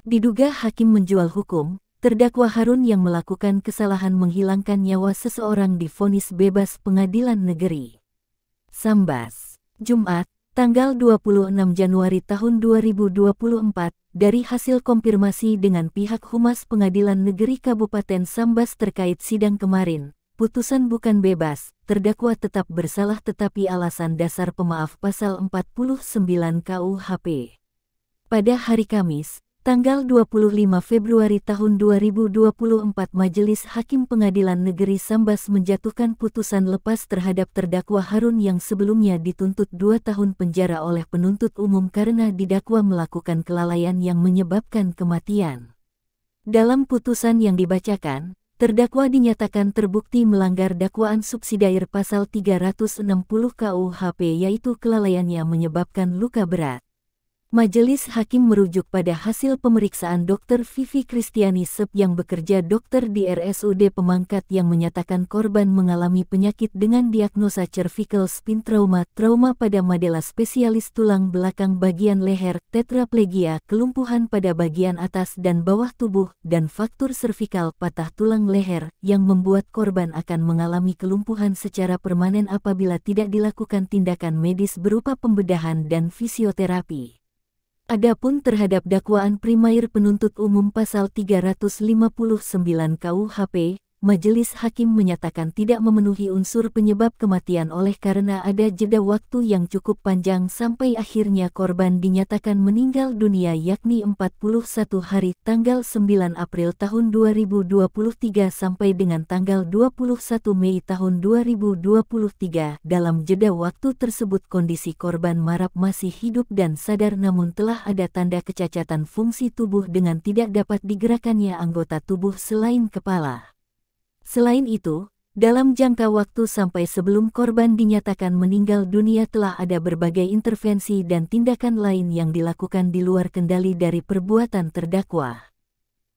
Diduga hakim menjual hukum, terdakwa Harun yang melakukan kesalahan menghilangkan nyawa seseorang divonis bebas Pengadilan Negeri Sambas. Jumat, tanggal 26 Januari tahun 2024, dari hasil konfirmasi dengan pihak Humas Pengadilan Negeri Kabupaten Sambas terkait sidang kemarin, putusan bukan bebas, terdakwa tetap bersalah tetapi alasan dasar pemaaf pasal 49 KUHP. Pada hari Kamis, tanggal 25 Februari tahun 2024, Majelis Hakim Pengadilan Negeri Sambas menjatuhkan putusan lepas terhadap terdakwa Harun yang sebelumnya dituntut 2 tahun penjara oleh penuntut umum karena didakwa melakukan kelalaian yang menyebabkan kematian. Dalam putusan yang dibacakan, terdakwa dinyatakan terbukti melanggar dakwaan subsidiar pasal 360 KUHP yaitu kelalaiannya menyebabkan luka berat. Majelis Hakim merujuk pada hasil pemeriksaan Dr. Vivi Kristiani Sep yang bekerja dokter di RSUD Pemangkat yang menyatakan korban mengalami penyakit dengan diagnosa cervical spine trauma pada madela spesialis tulang belakang bagian leher, tetraplegia, kelumpuhan pada bagian atas dan bawah tubuh, dan fraktur servikal patah tulang leher, yang membuat korban akan mengalami kelumpuhan secara permanen apabila tidak dilakukan tindakan medis berupa pembedahan dan fisioterapi. Adapun terhadap dakwaan primair penuntut umum pasal 359 KUHP, Majelis Hakim menyatakan tidak memenuhi unsur penyebab kematian oleh karena ada jeda waktu yang cukup panjang sampai akhirnya korban dinyatakan meninggal dunia yakni 41 hari tanggal 9 April tahun 2023 sampai dengan tanggal 21 Mei tahun 2023. Dalam jeda waktu tersebut kondisi korban Marap masih hidup dan sadar namun telah ada tanda kecacatan fungsi tubuh dengan tidak dapat digerakkannya anggota tubuh selain kepala. Selain itu, dalam jangka waktu sampai sebelum korban dinyatakan meninggal dunia telah ada berbagai intervensi dan tindakan lain yang dilakukan di luar kendali dari perbuatan terdakwa.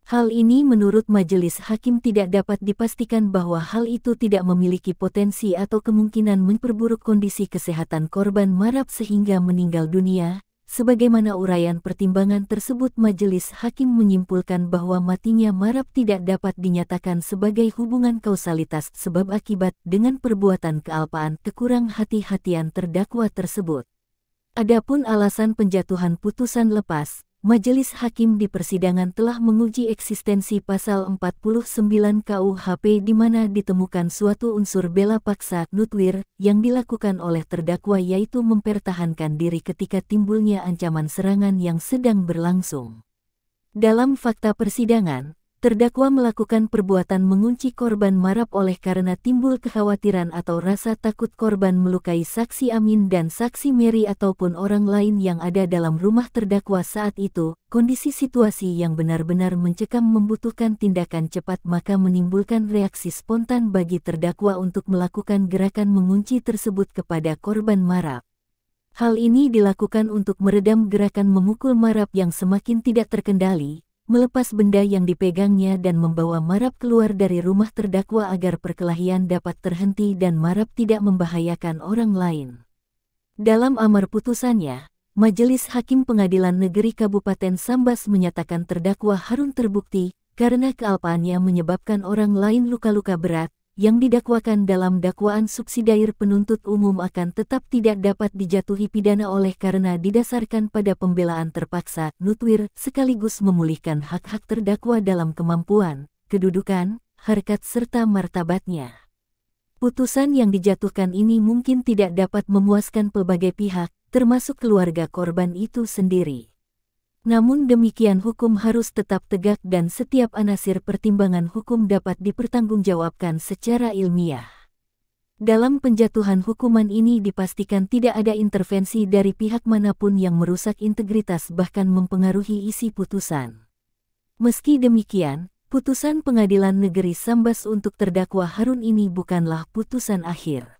Hal ini menurut Majelis Hakim tidak dapat dipastikan bahwa hal itu tidak memiliki potensi atau kemungkinan memperburuk kondisi kesehatan korban Marap sehingga meninggal dunia. Sebagaimana uraian pertimbangan tersebut, Majelis Hakim menyimpulkan bahwa matinya Marap tidak dapat dinyatakan sebagai hubungan kausalitas sebab akibat dengan perbuatan kealpaan kekurang hati-hatian terdakwa tersebut. Adapun alasan penjatuhan putusan lepas, Majelis Hakim di persidangan telah menguji eksistensi pasal 49 KUHP di mana ditemukan suatu unsur bela paksa nutwir yang dilakukan oleh terdakwa yaitu mempertahankan diri ketika timbulnya ancaman serangan yang sedang berlangsung. Dalam fakta persidangan, terdakwa melakukan perbuatan mengunci korban Marap oleh karena timbul kekhawatiran atau rasa takut korban melukai saksi Amin dan saksi Mary ataupun orang lain yang ada dalam rumah terdakwa saat itu. Kondisi situasi yang benar-benar mencekam membutuhkan tindakan cepat maka menimbulkan reaksi spontan bagi terdakwa untuk melakukan gerakan mengunci tersebut kepada korban Marap. Hal ini dilakukan untuk meredam gerakan memukul Marap yang semakin tidak terkendali, melepas benda yang dipegangnya dan membawa Marap keluar dari rumah terdakwa agar perkelahian dapat terhenti dan Marap tidak membahayakan orang lain. Dalam amar putusannya, Majelis Hakim Pengadilan Negeri Kabupaten Sambas menyatakan terdakwa Harun terbukti karena kealpaannya menyebabkan orang lain luka-luka berat, yang didakwakan dalam dakwaan subsidiar penuntut umum akan tetap tidak dapat dijatuhi pidana oleh karena didasarkan pada pembelaan terpaksa nutwir sekaligus memulihkan hak-hak terdakwa dalam kemampuan, kedudukan, harkat serta martabatnya. Putusan yang dijatuhkan ini mungkin tidak dapat memuaskan pelbagai pihak, termasuk keluarga korban itu sendiri. Namun demikian hukum harus tetap tegak dan setiap anasir pertimbangan hukum dapat dipertanggungjawabkan secara ilmiah. Dalam penjatuhan hukuman ini dipastikan tidak ada intervensi dari pihak manapun yang merusak integritas bahkan mempengaruhi isi putusan. Meski demikian, putusan Pengadilan Negeri Sambas untuk terdakwa Harun ini bukanlah putusan akhir.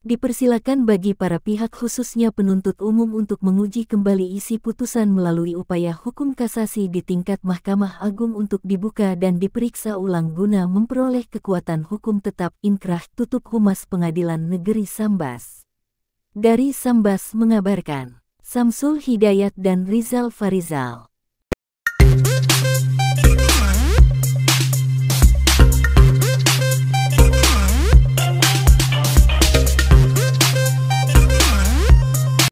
Dipersilakan bagi para pihak khususnya penuntut umum untuk menguji kembali isi putusan melalui upaya hukum kasasi di tingkat Mahkamah Agung untuk dibuka dan diperiksa ulang guna memperoleh kekuatan hukum tetap. Inkrah tutup Humas Pengadilan Negeri Sambas. Dari Sambas mengabarkan, Samsul Hidayat dan Rizal Farizal.